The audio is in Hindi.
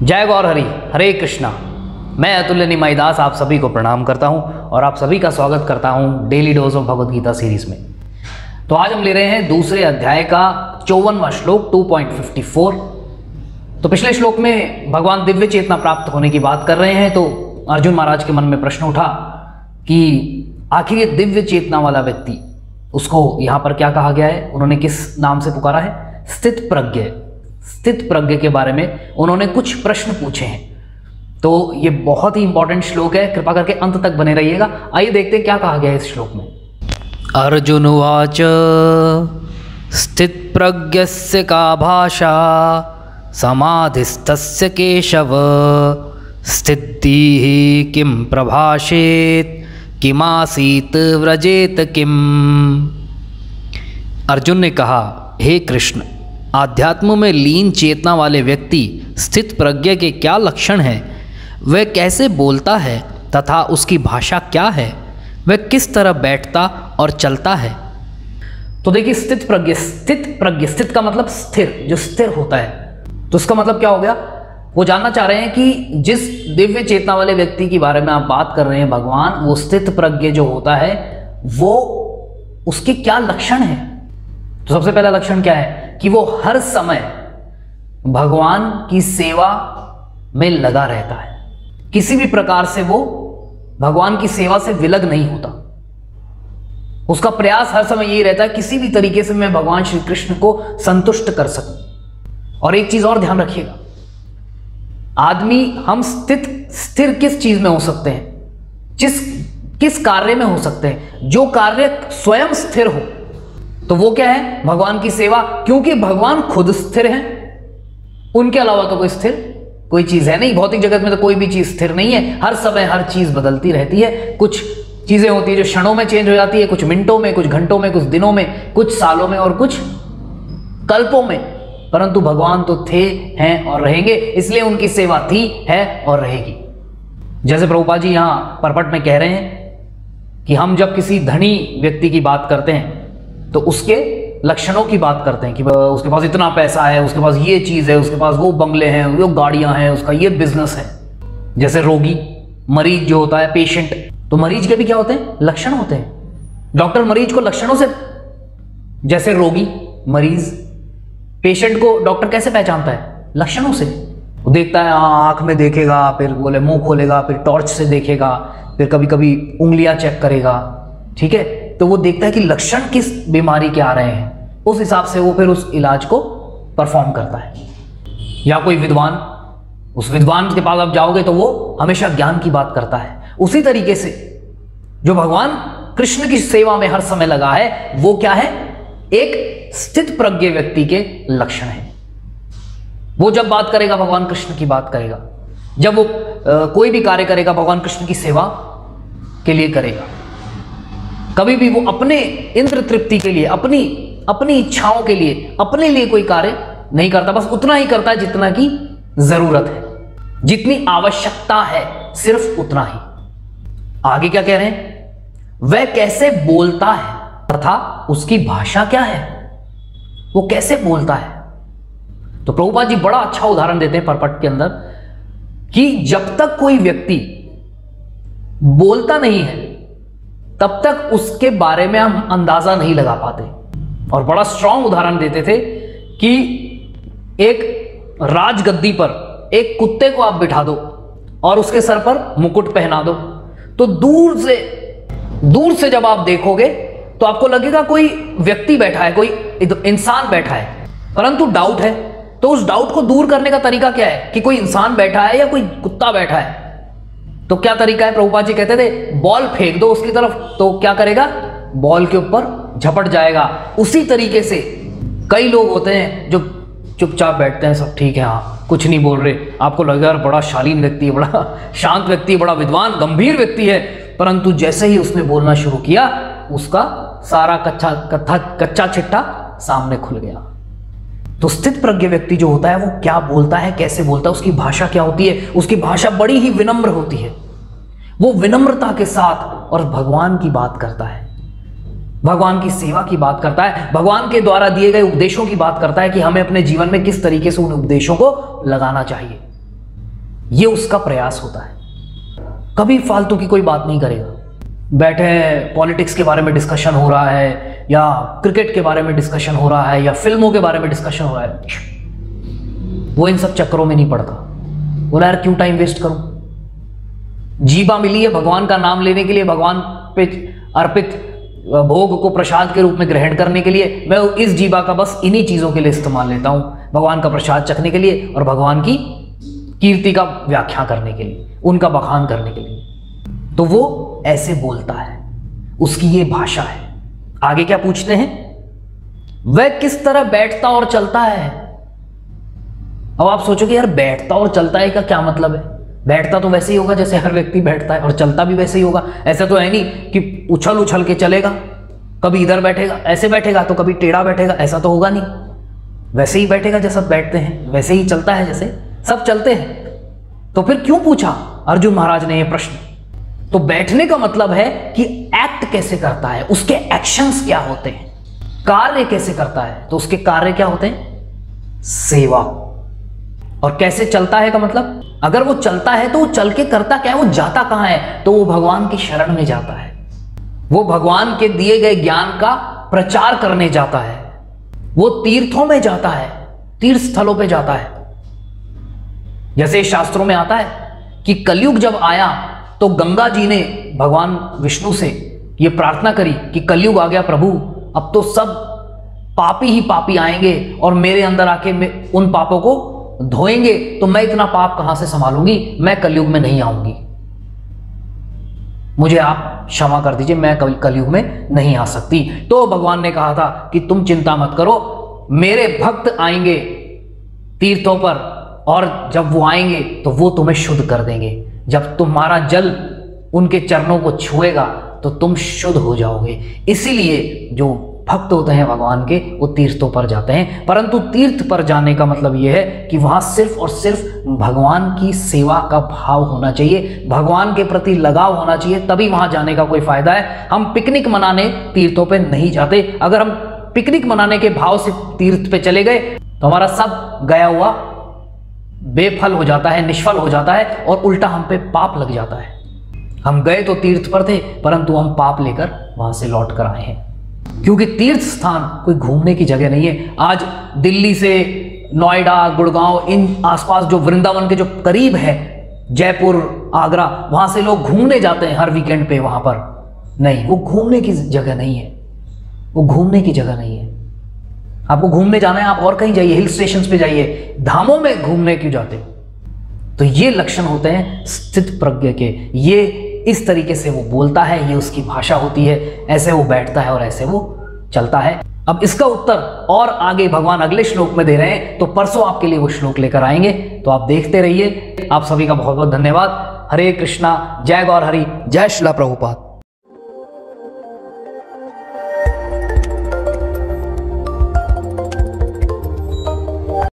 जय गौर हरि, हरे कृष्णा। मैं अतुल्य निमाई दास आप सभी को प्रणाम करता हूं और आप सभी का स्वागत करता हूं daily dose of Bhagavad Gita series में। तो आज हम ले रहे हैं दूसरे अध्याय का 54वां श्लोक 2.54। तो पिछले श्लोक में भगवान दिव्य चेतना प्राप्त होने की बात कर रहे हैं। तो अर्जुन महाराज के मन में प्रश्न उठा कि आखिर ये दिव्य चेतना वाला व्यक्ति, उसको यहाँ पर क्या कहा गया है, उन्होंने किस नाम से पुकारा है? स्थित प्रज्ञ। स्थित प्रज्ञ के बारे में उन्होंने कुछ प्रश्न पूछे हैं। तो ये बहुत ही इंपॉर्टेंट श्लोक है, कृपा करके अंत तक बने रहिएगा। आइए देखते हैं क्या कहा गया है इस श्लोक में। अर्जुन उवाच स्थित प्रज्ञस्य का भाषा समाधिस्थस्य केशव स्थितिः किं प्रभाषेत किमासीत व्रजेत किम। अर्जुन ने कहा, हे कृष्ण, आध्यात्म में लीन चेतना वाले व्यक्ति स्थित प्रज्ञ के क्या लक्षण हैं? वह कैसे बोलता है तथा उसकी भाषा क्या है? वह किस तरह बैठता और चलता है? तो देखिए, स्थित प्रज्ञ, स्थित का मतलब स्थिर, जो स्थिर होता है। तो उसका मतलब क्या हो गया? वो जानना चाह रहे हैं कि जिस दिव्य चेतना वाले व्यक्ति के बारे में आप बात कर रहे हैं भगवान, वो स्थित प्रज्ञ जो होता है, वो उसके क्या लक्षण हैं? तो सबसे पहला लक्षण क्या है कि वो हर समय भगवान की सेवा में लगा रहता है। किसी भी प्रकार से वो भगवान की सेवा से विलग नहीं होता। उसका प्रयास हर समय यही रहता है, किसी भी तरीके से मैं भगवान श्री कृष्ण को संतुष्ट कर सकूं। और एक चीज और ध्यान रखिएगा, आदमी हम स्थिर किस चीज में हो सकते हैं? किस कार्य में हो सकते हैं? जो कार्य स्वयं स्थिर हो, तो वो क्या है? भगवान की सेवा। क्योंकि भगवान खुद स्थिर हैं, उनके अलावा तो कोई स्थिर कोई चीज है नहीं। भौतिक जगत में तो कोई भी चीज स्थिर नहीं है, हर समय हर चीज बदलती रहती है। कुछ चीजें होती है जो क्षणों में चेंज हो जाती है, कुछ मिनटों में, कुछ घंटों में, कुछ दिनों में, कुछ सालों में और कुछ कल्पों में। परंतु भगवान तो थे, हैं और रहेंगे, इसलिए उनकी सेवा थी, है और रहेगी। जैसे प्रभुपाद जी यहां परपट में कह रहे हैं कि हम जब किसी धनी व्यक्ति की बात करते हैं तो उसके लक्षणों की बात करते हैं कि उसके पास इतना पैसा है, उसके पास ये चीज है, उसके पास वो बंगले हैं, वो गाड़ियां हैं, उसका ये बिजनेस है। जैसे रोगी, मरीज जो होता है, पेशेंट, तो मरीज के भी क्या होते हैं? लक्षण होते हैं। डॉक्टर मरीज को लक्षणों से, जैसे रोगी, मरीज, पेशेंट को डॉक्टर कैसे पहचानता है? लक्षणों से। वो देखता है, आंख में देखेगा, फिर बोले मुंह खोलेगा, फिर टॉर्च से देखेगा, फिर कभी कभी उंगलियां चेक करेगा, ठीक है। तो वो देखता है कि लक्षण किस बीमारी के आ रहे हैं, उस हिसाब से वो फिर उस इलाज को परफॉर्म करता है। या कोई विद्वान, उस विद्वान के पास आप जाओगे तो वो हमेशा ज्ञान की बात करता है। उसी तरीके से जो भगवान कृष्ण की सेवा में हर समय लगा है, वो क्या है? एक स्थित प्रज्ञ व्यक्ति के लक्षण है। वो जब बात करेगा भगवान कृष्ण की बात करेगा, जब वो कोई भी कार्य करेगा भगवान कृष्ण की सेवा के लिए करेगा। कभी भी वो अपने इंद्र तृप्ति के लिए, अपनी इच्छाओं के लिए, अपने लिए कोई कार्य नहीं करता। बस उतना ही करता है जितना की जरूरत है, जितनी आवश्यकता है, सिर्फ उतना ही। आगे क्या कह रहे हैं? वह कैसे बोलता है तथा उसकी भाषा क्या है? वो कैसे बोलता है? तो प्रभुपाद जी बड़ा अच्छा उदाहरण देते हैं परपट के अंदर कि जब तक कोई व्यक्ति बोलता नहीं है, तब तक उसके बारे में हम अंदाजा नहीं लगा पाते। और बड़ा स्ट्रांग उदाहरण देते थे कि एक राजगद्दी पर एक कुत्ते को आप बिठा दो और उसके सर पर मुकुट पहना दो, तो दूर से जब आप देखोगे तो आपको लगेगा कोई व्यक्ति बैठा है, कोई इंसान बैठा है। परंतु डाउट है, तो उस डाउट को दूर करने का तरीका क्या है कि कोई इंसान बैठा है या कोई कुत्ता बैठा है? तो क्या तरीका है? प्रभुपाद जी कहते थे, बॉल फेंक दो उसकी तरफ, तो क्या करेगा? बॉल के ऊपर झपट जाएगा। उसी तरीके से कई लोग होते हैं जो चुपचाप बैठते हैं, सब ठीक है, हाँ, कुछ नहीं बोल रहे। आपको लगेगा बड़ा शालीन व्यक्ति है, बड़ा शांत व्यक्ति है, बड़ा विद्वान गंभीर व्यक्ति है, परंतु जैसे ही उसने बोलना शुरू किया, उसका सारा कच्चा चिट्ठा सामने खुल गया। तो स्थित प्रज्ञ व्यक्ति जो होता है, वो क्या बोलता है, कैसे बोलता है, उसकी भाषा क्या होती है? उसकी भाषा बड़ी ही विनम्र होती है। वो विनम्रता के साथ और भगवान की बात करता है, भगवान की सेवा की बात करता है, भगवान के द्वारा दिए गए उपदेशों की बात करता है कि हमें अपने जीवन में किस तरीके से उन उपदेशों को लगाना चाहिए। ये उसका प्रयास होता है। कभी फालतू की कोई बात नहीं करेगा। बैठे पॉलिटिक्स के बारे में डिस्कशन हो रहा है या क्रिकेट के बारे में डिस्कशन हो रहा है या फिल्मों के बारे में डिस्कशन हो रहा है, वो इन सब चक्करों में नहीं पड़ता। बोला यार क्यों टाइम वेस्ट करूं, जीवा मिली है भगवान का नाम लेने के लिए, भगवान पे अर्पित भोग को प्रसाद के रूप में ग्रहण करने के लिए। मैं इस जीवा का बस इन्हीं चीजों के लिए इस्तेमाल लेता हूं, भगवान का प्रसाद चखने के लिए और भगवान की कीर्ति का व्याख्या करने के लिए, उनका बखान करने के लिए। तो वो ऐसे बोलता है, उसकी ये भाषा है। आगे क्या पूछते हैं, वह किस तरह बैठता और चलता है। अब आप सोचोगे यार बैठता और चलता है का क्या मतलब है। बैठता तो वैसे ही होगा जैसे हर व्यक्ति बैठता है और चलता भी वैसे ही होगा। ऐसा तो है नहीं कि उछल उछल के चलेगा, कभी इधर बैठेगा ऐसे बैठेगा तो कभी टेढ़ा बैठेगा, ऐसा तो होगा नहीं। वैसे ही बैठेगा जैसा बैठते हैं, वैसे ही चलता है जैसे सब चलते हैं। तो फिर क्यों पूछा अर्जुन महाराज ने यह प्रश्न। तो बैठने का मतलब है कि एक्ट कैसे करता है, उसके एक्शंस क्या होते हैं, कार्य कैसे करता है। तो उसके कार्य क्या होते हैं, सेवा। और कैसे चलता है का मतलब, अगर वो चलता है तो वो चल के करता क्या है, वो जाता कहां है, तो वो भगवान की शरण में जाता है, वो भगवान के दिए गए ज्ञान का प्रचार करने जाता है, वो तीर्थों में जाता है, तीर्थ स्थलों पे जाता है। जैसे शास्त्रों में आता है कि कलयुग जब आया तो गंगा जी ने भगवान विष्णु से ये प्रार्थना करी कि कलयुग आ गया प्रभु, अब तो सब पापी ही पापी आएंगे और मेरे अंदर आके उन पापों को धोएंगे, तो मैं इतना पाप कहां से संभालूंगी, मैं कलयुग में नहीं आऊंगी, मुझे आप क्षमा कर दीजिए, मैं कलयुग में नहीं आ सकती। तो भगवान ने कहा था कि तुम चिंता मत करो, मेरे भक्त आएंगे तीर्थों पर और जब वो आएंगे तो वो तुम्हें शुद्ध कर देंगे। जब तुम्हारा जल उनके चरणों को छुएगा तो तुम शुद्ध हो जाओगे। इसीलिए जो भक्त होते हैं भगवान के, वो तीर्थों पर जाते हैं। परंतु तीर्थ पर जाने का मतलब यह है कि वहां सिर्फ और सिर्फ भगवान की सेवा का भाव होना चाहिए, भगवान के प्रति लगाव होना चाहिए, तभी वहां जाने का कोई फायदा है। हम पिकनिक मनाने तीर्थों पे नहीं जाते। अगर हम पिकनिक मनाने के भाव से तीर्थ पे चले गए तो हमारा सब गया हुआ बेफल हो जाता है, निष्फल हो जाता है और उल्टा हम पे पाप लग जाता है। हम गए तो तीर्थ पर थे, परंतु हम पाप लेकर वहां से लौट कर आए हैं, क्योंकि तीर्थ स्थान कोई घूमने की जगह नहीं है। आज दिल्ली से नोएडा, गुड़गांव, इन आसपास जो वृंदावन के जो करीब है, जयपुर, आगरा, वहां से लोग घूमने जाते हैं हर वीकेंड पे वहां पर। नहीं, वो घूमने की जगह नहीं है, वो घूमने की जगह नहीं है। आपको घूमने जाना है, आप और कहीं जाइए, हिल स्टेशन पे जाइए, धामों में घूमने क्यों जाते। तो ये लक्षण होते हैं स्थित प्रज्ञ के। ये इस तरीके से वो बोलता है, ये उसकी भाषा होती है, ऐसे वो बैठता है और ऐसे वो चलता है। अब इसका उत्तर और आगे भगवान अगले श्लोक में दे रहे हैं, तो परसों आपके लिए वो श्लोक लेकर आएंगे, तो आप देखते रहिए। आप सभी का बहुत बहुत धन्यवाद। हरे कृष्णा, जय गौर हरि, जय श्रील प्रभुपाद।